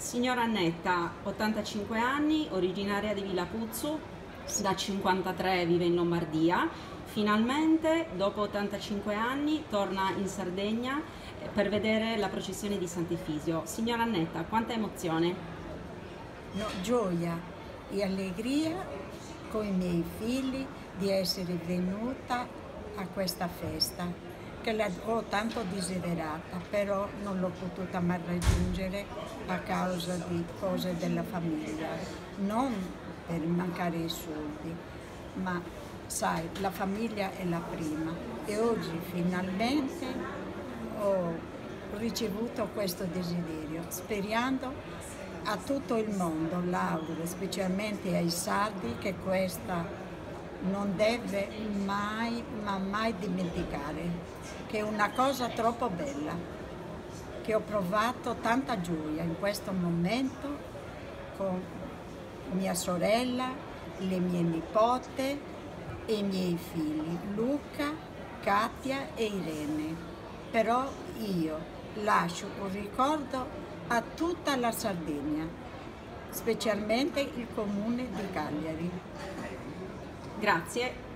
Signora Annetta, 85 anni, originaria di Villa Puzzu, da 53 vive in Lombardia. Finalmente, dopo 85 anni, torna in Sardegna per vedere la processione di Sant'Efisio. Signora Annetta, quanta emozione? No, gioia e allegria con i miei figli di essere venuta a questa festa che ho tanto desiderata, però non l'ho potuta mai raggiungere a causa di cose della famiglia, non per mancare i soldi, ma sai, la famiglia è la prima e oggi finalmente ho ricevuto questo desiderio, sperando a tutto il mondo, l'auguro, specialmente ai sardi, che questa non deve mai, ma mai dimenticare, che è una cosa troppo bella, che ho provato tanta gioia in questo momento con mia sorella, le mie nipote e i miei figli, Luca, Katia e Irene. Però io lascio un ricordo a tutta la Sardegna, specialmente il comune di Cagliari. Grazie.